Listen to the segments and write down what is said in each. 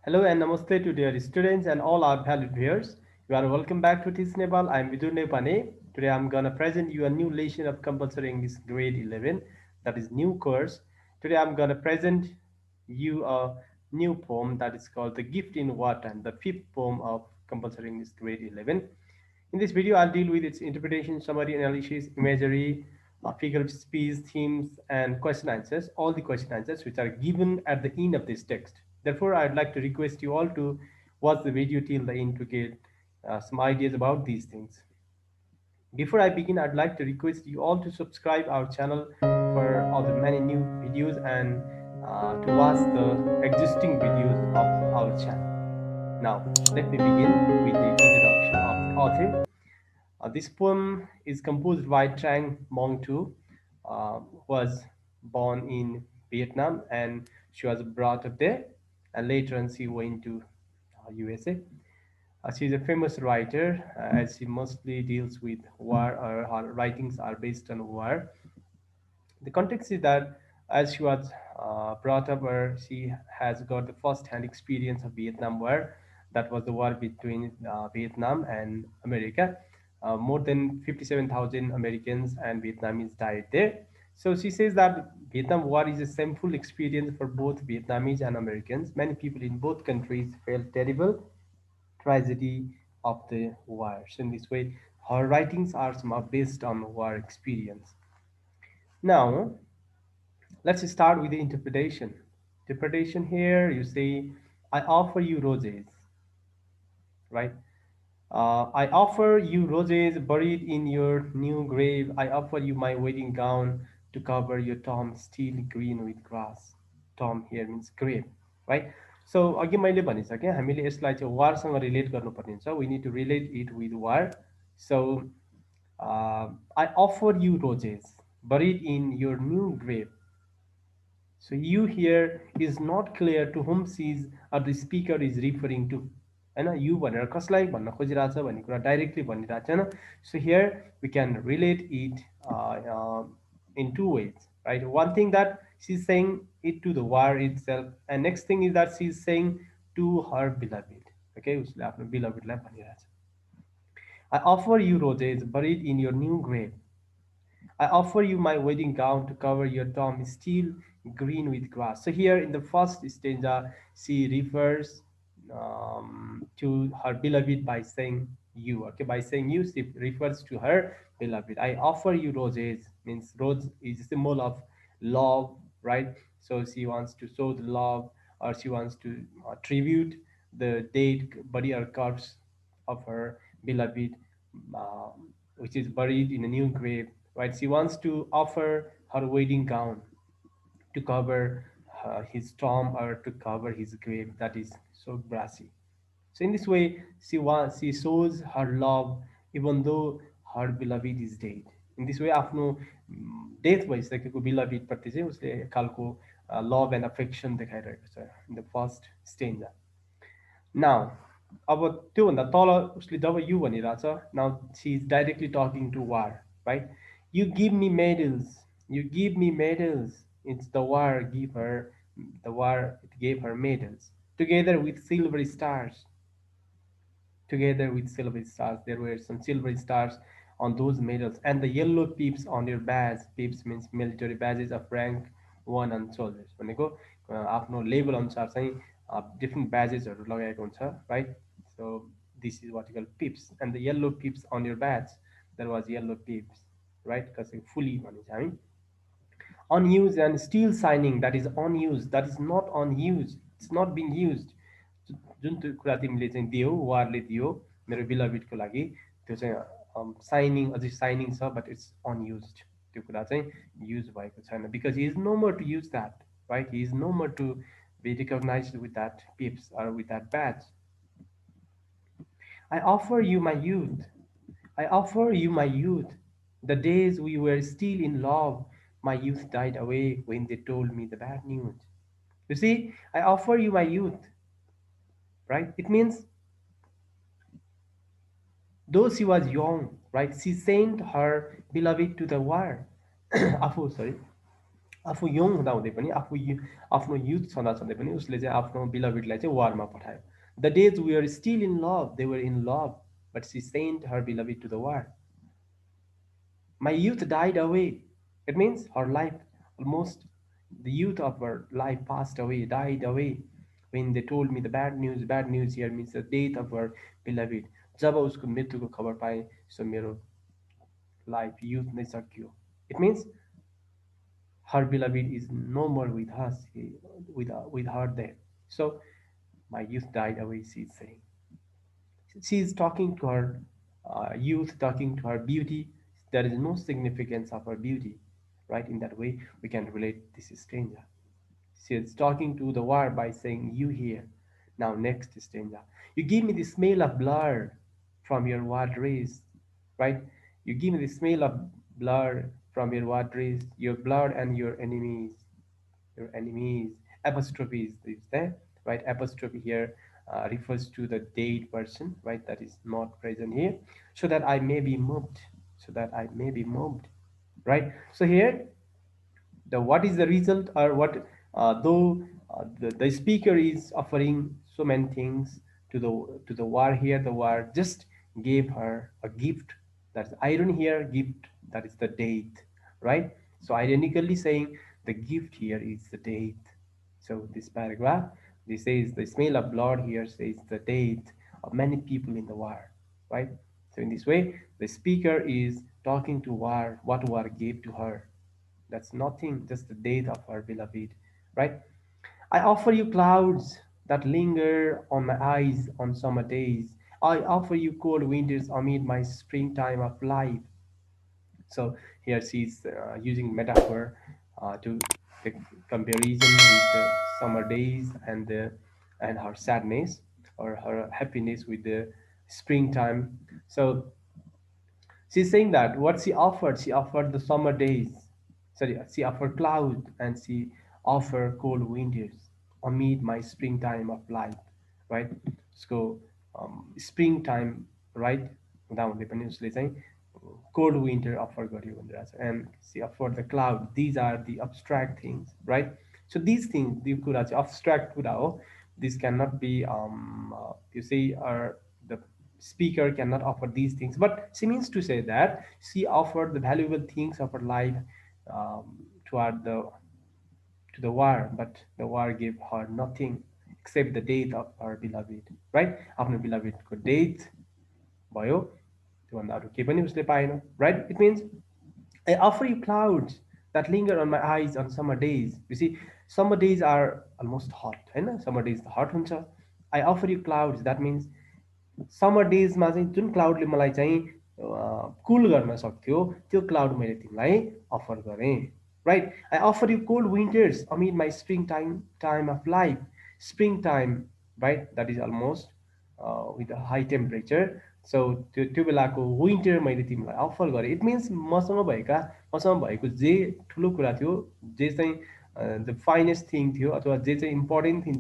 Hello and namaste to dear students and all our valued viewers. You are welcome back to Teach Nepal. I am Vidur Nepane. Today I am gonna present you a new lesson of compulsory English grade 11, that is new course. Today I am gonna present you a new poem that is called The Gift in Water, and the fifth poem of compulsory English grade 11. In this video, I'll deal with its interpretation, summary, analysis, imagery, figure of speech, themes, and question answers. All the question answers which are given at the end of this text. Therefore, I'd like to request you all to watch the video till the end to get some ideas about these things. Before I begin, I'd like to request you all to subscribe our channel for all the many new videos and to watch the existing videos of our channel. Now, let me begin with the introduction of the author. This poem is composed by Trang Mong Tu, was born in Vietnam and she was brought up there, and later on she went to USA. She is a famous writer as she mostly deals with war, or her writings are based on war. The context is that as she was brought up, where she has got the first-hand experience of Vietnam War. That was the war between Vietnam and America. More than 57,000 Americans and Vietnamese died there. So she says that Vietnam War is a shameful experience for both Vietnamese and Americans. Many people in both countries felt terrible tragedy of the war. So in this way, her writings are somehow based on war experience. Now, let's start with the interpretation. Interpretation here, you say, I offer you roses, right? I offer you roses buried in your new grave. I offer you my wedding gown to cover your tomb still green with grass. Tomb here means grave, right? So अघि मैले भनिसकेँ हामीले यसलाई चाहिँ वारसँग relate गर्नुपर्ने हुन्छ. We need to relate it with war. So I offer you roses buried in your new grave. So you here is not clear to whom sees or the speaker is referring to. होइन यु भनेर कसलाई भन्न खोजिरहेछ भन्ने कुरा directly भनिरहेको छैन. So here we can relate it in two ways, right? One thing that she's saying it to the war itself, and next thing is that she's saying to her beloved. Okay, उसले आफ्नो belovedलाई भनिरहेछ. I offer you roses buried in your new grave. I offer you my wedding gown to cover your tomb, still green with grass. So here in the first stanza, she refers to her beloved by saying you. Okay, by saying you, she refers to her beloved. I offer you roses, means rose is a symbol of love, right? So she wants to show the love, or she wants to tribute the dead body or corpse of her beloved, which is buried in a new grave, right? She wants to offer her wedding gown to cover his tomb, or to cover his grave that is so grassy. So in this way, she shows her love even though her beloved is dead. In this way, आफ्नो death भइसकेको beloved प्रति चाहिँ उसले एक खालको love and affection देखाइरहेको छ in the first stanza. Now अब त्योभन्दा तल उसले जब यु भनिरहेछ, now she is directly talking to war, right? You give me medals, you give me medals. It's the war give her, the war it gave her medals together with silver stars. Together with silver stars, there were some silver stars on those medals, and the yellow pips on your badge. Pips means military badges of rank 1 on soldiers. भनेको आफ्नो level अनुसार चाहिँ different ब्याजेसहरू लगाएको हुन्छ, right? So this is what call pips, and the yellow pips on your badge, there was yellow pips, right? कसैको fully भनिन्छ हामी. Unused and still signing, that is unused, that is not unused, it's not being used. जुन त्यो कुरा तिमीले चाहिँ दियौ, वारले दियो मेरो बिलभिडको लागि, त्यो चाहिँ साइनिङ, अझै साइनिङ छ, बट इट्स अनयुज्ड. त्यो कुरा चाहिँ युज भएको छैन, because he is no more to use that, right? He is no more to be recognize with that pips or with that badge. I offer you my youth. I offer you my youth. The days we were still in love, my youth died away when they told me the bad news. You see, I offer you my youth, right? It means though she was young, right? She sent her beloved to the war. Afu, sorry. आफू young हुँदाहुँदै पनि आफ्नो youth छँदा छँदै पनि उसले चाहिँ आफ्नो बिलभिडलाई चाहिँ वारमा पठायो. The days we are still in love, they were in love, but she sent her beloved to the war. My youth died away. It means her life almost, the youth of her life passed away, died away. When they told me the bad news here means the death of her beloved. जब उसको मृत्युको खबर पाएँ, सो मेरो life youth नै सकियो. It means her beloved is no more with us, with her there. So my youth died away, she is saying. She is talking to her youth, talking to her beauty. There is no significance of her beauty, right? In that way, we can relate this stranger. She is talking to the war by saying, "You here, now next stranger. You give me the smell of blood from your wild race, right? You give me the smell of blood from your wild race, your blood and your enemies. Apostrophe is there, right? Apostrophe here refers to the dead person, right? That is not present here. So that I may be moved. So that I may be moved, right? So here, the what is the result, or what though the speaker is offering so many things to the war here, the war just gave her a gift. That's iron here, gift, that is the death, right? So ironically saying the gift here is the death. So this paragraph, this says the smell of blood here says the death of many people in the war, right? So in this way, the speaker is talking to war, what war gave to her. That's nothing, just the death of our beloved, right? I offer you clouds that linger on my eyes on summer days. I offer you cold winters amid my springtime of life. So here she's using metaphor to the comparison with the summer days and her sadness or her happiness with the springtime. So she's saying that what she offered the summer days. Sorry, she offered cloud and she offered cold winters amid my springtime of life, right? So springtime, right? हुँदाहुँदै पनि उसले चाहिँ cold winter offer गर्यो भनेर छ. And she offered the cloud. These are the abstract things, right? So these things, the कुरा चाहिँ abstract कुरा हो. This cannot be you see, the speaker cannot offer these things, but she means to say that she offered the valuable things of her life toward the war, but the war gave her nothing except the death of her beloved, right? आफ्नो belovedको death भयो, त्योभन्दा अरू केही पनि उसले पाएन, right? It means I offer you clouds that linger on my eyes on summer days. You see, summer days are almost hot, होइन? Summer days त hot हुन्छ. I offer you clouds, that means summer डेजमा चाहिँ जुन क्लाउडले मलाई चाहिँ कुल गर्न सक्थ्यो, त्यो क्लाउड मैले तिमीलाई अफर गरेँ, right? I offer you cold winters amid my time of life. Spring time, right? That is almost with high temperature. So त्यो त्यो बेलाको विन्टर मैले तिमीलाई अफर गरेँ. इट मिन्स मसँग भएको जे ठुलो कुरा थियो, जे चाहिँ द फाइनेस्ट थिङ थियो अथवा जे चाहिँ इम्पोर्टेन्ट थिङ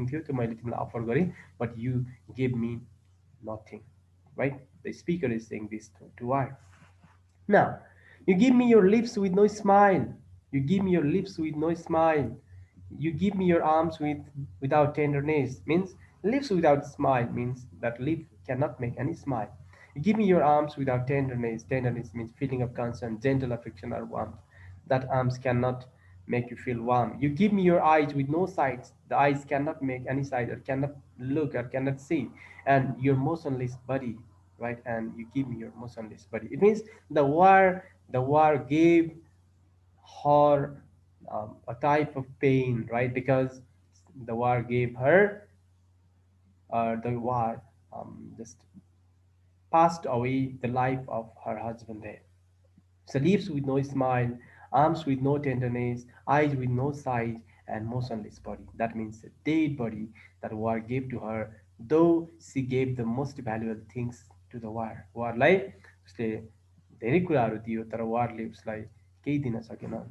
थियो त्यो मैले तिमीलाई अफर गरेँ, but you gave me nothing, right? The speaker is saying this to I. Now, you give me your lips with no smile. You give me your lips with no smile. You give me your arms without tenderness. Means lips without smile means that lip cannot make any smile. You give me your arms without tenderness. Tenderness means feeling of concern, gentle affection, or warmth. That arms cannot make you feel warm. You give me your eyes with no sights. The eyes cannot make any sight or cannot look or cannot see. And your motionless body, right? And you give me your motionless body. It means the war gave her a type of pain, right? Because the war gave her, the war just passed away the life of her husband there. So lips with no smile, arms with no tenderness, eyes with no sight, and motionless body. That means a dead body that war gave to her, though she gave the most valuable things to the war. Warलाई उसले धेरै कुराहरू दियो, तर वारले उसलाई केही दिन सकेन.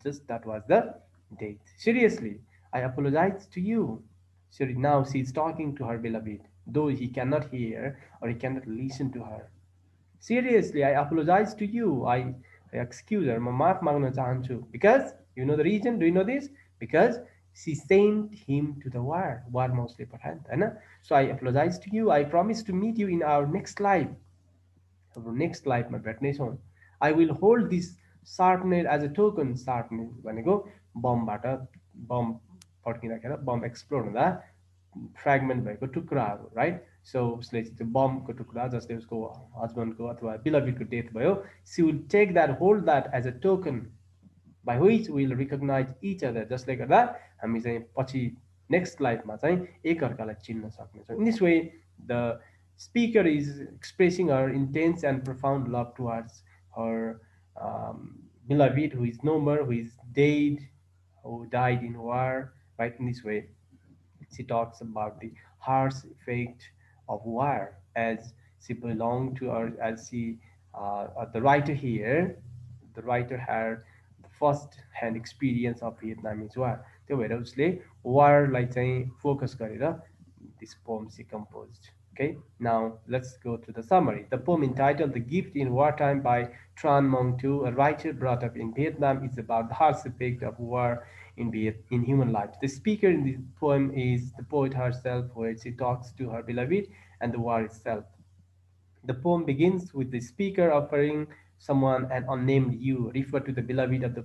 Just that was the death. Seriously, I apologize to you. So now she is talking to her beloved, though he cannot hear or he cannot listen to her. Seriously, I apologize to you. Excuse her, म माफ माग्न चाहन्छु. Because you know the reason, do you know this? Because she sent him to the war. वारमा उसले पठायो नि त होइन. So I apologize to you. I promise to meet you in our next life. हाम्रो नेक्स्ट लाइफमा भेट्नेछौँ. I will hold this shrapnel as a token. Shrapnel भनेको बमबाट बम पड्किँदाखेरि बम एक्सप्लोड हुँदा फ्रेगमेन्ट भएको टुक्राहरू, राइट. सो उसले त्यो बमको टुक्रा जसले उसको हस्बेन्डको अथवा बिलभिडको डेथ भयो, she will take that, hold that as a token by which we will recognize each other. जसले गर्दा हामी चाहिँ पछि नेक्स्ट लाइफमा चाहिँ एकअर्कालाई चिन्न सक्नेछौँ. In this way the speaker is expressing her intense and profound love towards her beloved who is no more, who is dead, who died in war, right? In this way, she talks about the harsh effect of war as she belonged to, or as she, the writer here, the writer had the first hand experience of Vietnamese war. त्यो भएर उसले वारलाई चाहिँ focus गरेर this poem she composed. Okay, now let's go to the summary. The poem entitled The Gift in Wartime by Tran Mong Tu, a writer brought up in Vietnam, is about the harsh effect of war in human life. The speaker in the poem is the poet herself, where she talks to her beloved and the war itself. The poem begins with the speaker offering someone an unnamed you, refer to the beloved of the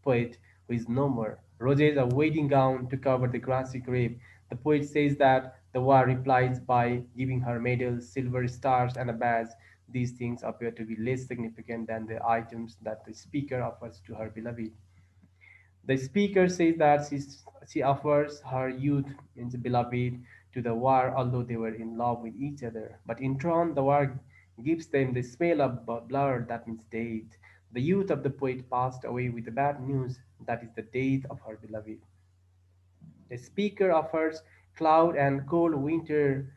poet who is no more. Roses, a wedding gown to cover the grassy grave. The poet says that the war replies by giving her medals, silver stars, and a badge. These things appear to be less significant than the items that the speaker offers to her beloved. The speaker says that she offers her youth, means beloved, to the war, although they were in love with each other. But in turn, the war gives them the smell of blood, that means death. The youth of the poet passed away with the bad news, that is the death of her beloved. The speaker offers cloud and cold winter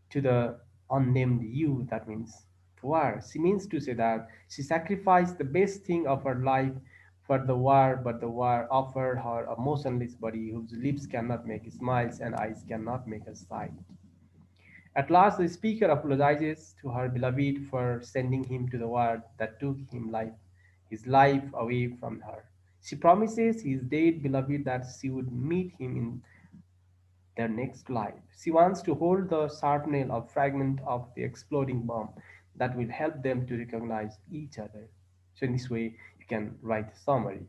to the unnamed you, that means war. She means to say that she sacrificed the best thing of her life for the war, but the war offered her a motionless body whose lips cannot make smiles and eyes cannot make a sigh. At last, the speaker apologizes to her beloved for sending him to the war that took his life away from her. She promises his dead beloved that she would meet him in their next life. She wants to hold the shrapnel or fragment of the exploding bomb that will help them to recognize each other. So in this way, you can write a summary.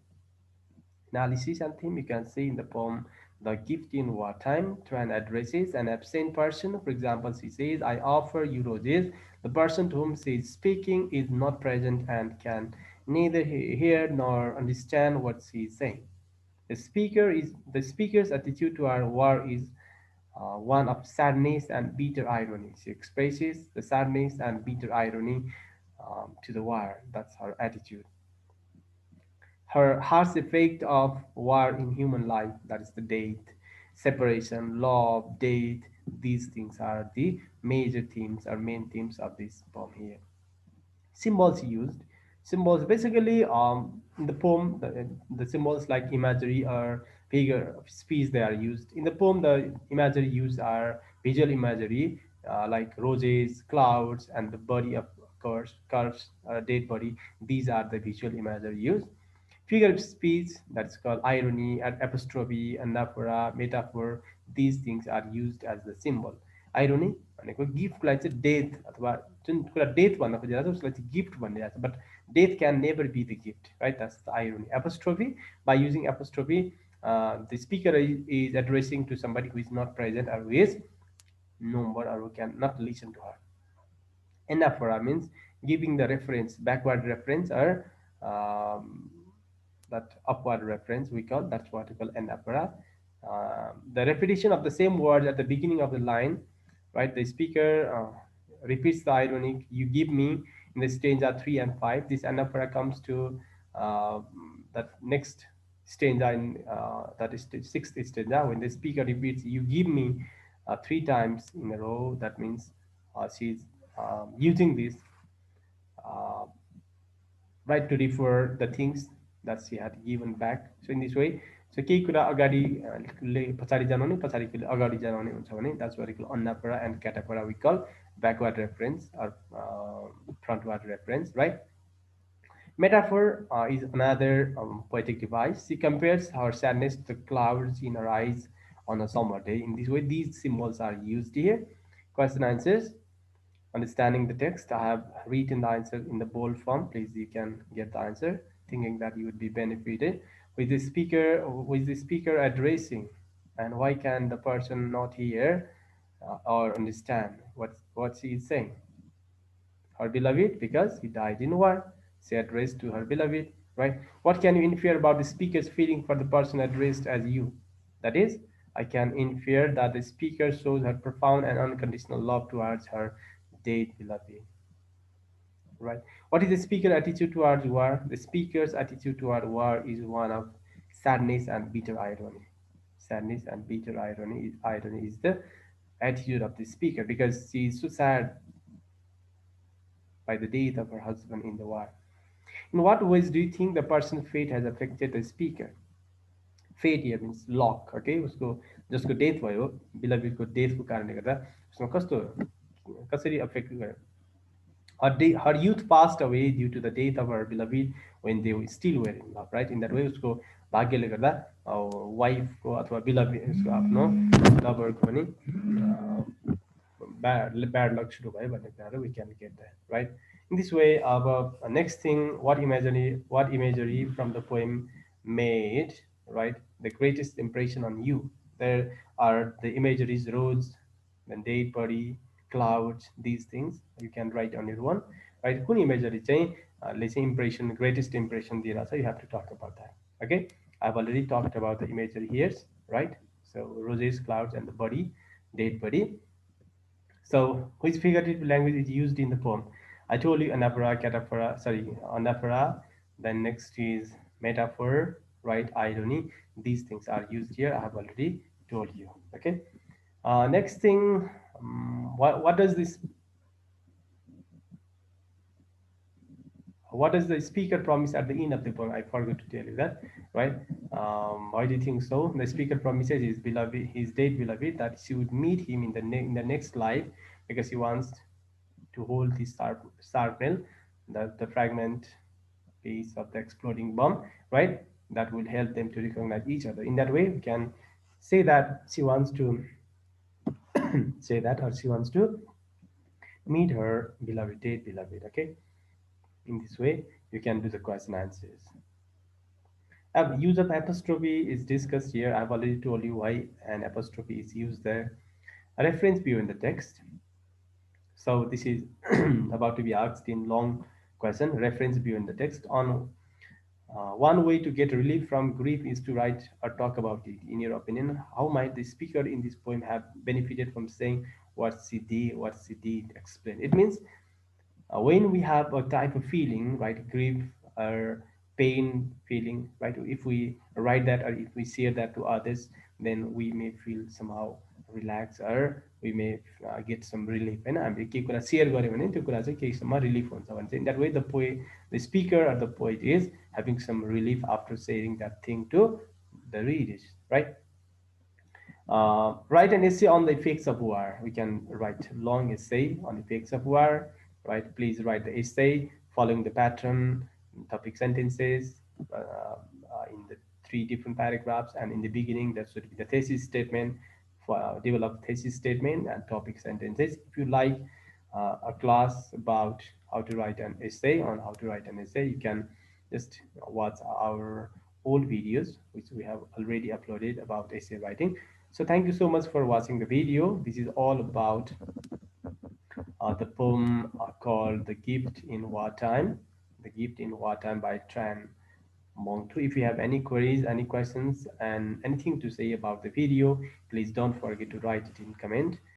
Analysis and theme, you can see in the poem The Gift in Wartime. Tran addresses an absent person. For example, she says, I offer you roses. The person to whom she is speaking is not present and can neither hear nor understand what she is saying. The speaker's attitude to our war is one of sadness and bitter irony. She expresses the sadness and bitter irony to the war. That's her attitude. Her harsh effect of war in human life, that is the death, separation, love, death. These things are the major themes or main themes of this poem here. Symbols used. Symbols basically in the poem, the symbols like imagery or figure of speech, they are used in the poem. The imagery used are visual imagery, like roses, clouds, and the body of curves, dead body. These are the visual imagery used. Figure of speech, that's called irony and apostrophe, anaphora, metaphor. These things are used as the symbol. Irony भनेको गिफ्टलाई चाहिँ death अथवा जुन कुरा death भन्न खोजिरहेको छ उसलाई चाहिँ gift भनिरहेको छ, but death can never be the gift, right. That's the irony. Apostrophe, by using apostrophe, the speaker is addressing to somebody who is not present or who is no more or who cannot listen to her. Anaphora means giving the reference, backward reference, or that upward reference we call, that's what we call anaphora. The repetition of the same word at the beginning of the line, right? The speaker repeats the ironic "you give me" in the stanza 3 and 5. This anaphora comes to that next stanza in that is the sixth stanza, when the speaker repeats "you give me" three times in a row. That means she's using this uh, right to refer the things that she had given back. So in this way, so केही कुरा अगाडि पछाडि जनाउने पछाडि अगाडि जनाउने हुन्छ भने, that's what we call anaphora, and cataphora we call backward reference or frontward reference, right? Metaphor is another poetic device. She compares her sadness to clouds in her eyes on a summer day. In this way, these symbols are used here. Question answers. Understanding the text, I have written the answer in the bold form. Please, you can get the answer, thinking that you would be benefited. With the speaker addressing, and why can the person not hear or understand what she is saying? Her beloved, because he died in war. She addressed to her beloved, right? What can you infer about the speaker's feeling for the person addressed as you? That is, I can infer that the speaker shows her profound and unconditional love towards her dead beloved, right? What is the speaker's attitude towards war? The speaker's attitude toward war is one of sadness and bitter irony. Sadness and bitter irony is the attitude of the speaker because she is so sad by the death of her husband in the war. In what ways do you think the person's fate has affected the speaker? Fate here means luck, okay? उसको जसको death भयो बिलबिडको डेथको कारणले गर्दा उसमा कस्तो कसरी affect गर्यो her youth passed away due to the death of her beloved when they were still were in love, right? In that way, उसको भाग्यले गर्दा वाइफको अथवा beloved उसको आफ्नो लभरको पनि bad luck सुरु भयो भन्ने कुराहरू we can get that, right? In this way, next thing, what imagery from the poem made, right, the greatest impression on you? There are the imageries, roads, then dead body, clouds, these things you can write on your own, right? कुन imagery चाहिँ ले चाहिँ impression, greatest impression दिइरहेको छ, you have to talk about that. Okay, I've already talked about the imagery here, right? So roses, clouds, and the body, dead body. So, which figurative language is used in the poem? I told you anaphora, cataphora, sorry, anaphora. Then next is metaphor, right? Irony. These things are used here. I have already told you. Okay. Next thing, what does this? What does the speaker promise at the end of the poem? I forgot to tell you that, right? Why do you think so? The speaker promises his beloved, his dead beloved, that she would meet him in in the next life because he wants to hold the shrapnel, the fragment piece of the exploding bomb, right? That will help them to recognize each other. In that way, we can say that she wants to say that, or she wants to meet her beloved, dead beloved. Okay. In this way, you can do the question answers. Use of apostrophe is discussed here. I've already told you why an apostrophe is used there. A reference view in the text. So this is about to be asked in long question. Reference view in the text. On one way to get relief from grief is to write or talk about it. In your opinion, how might the speaker in this poem have benefited from saying what she did, what she did? Explain. It means when we have a type of feeling, right, grief or pain feeling, right, if we write that or if we share that to others, then we may feel somehow relaxed or we may get some relief. होइन हामीले केही कुरा share गऱ्यो भने त्यो कुरा चाहिँ केहीसम्म relief हुन्छ भने चाहिँ in that way the speaker or the poet is having some relief after sharing that thing to the readers, right? Write an essay on the effects of war. We can write long essay on effects of war, right? Please write the essay following the pattern, topic sentences in the three different paragraphs. And in the beginning, that should be the thesis statement, for develop thesis statement and topic sentences. If you like a class about how to write an essay, on how to write an essay, you can just watch our old videos which we have already uploaded about essay writing. So thank you so much for watching the video. This is all about the poem called The Gift in Wartime. The Gift in Wartime by Tran Mongtu. If you have any queries, any questions, and anything to say about the video, please don't forget to write it in comment.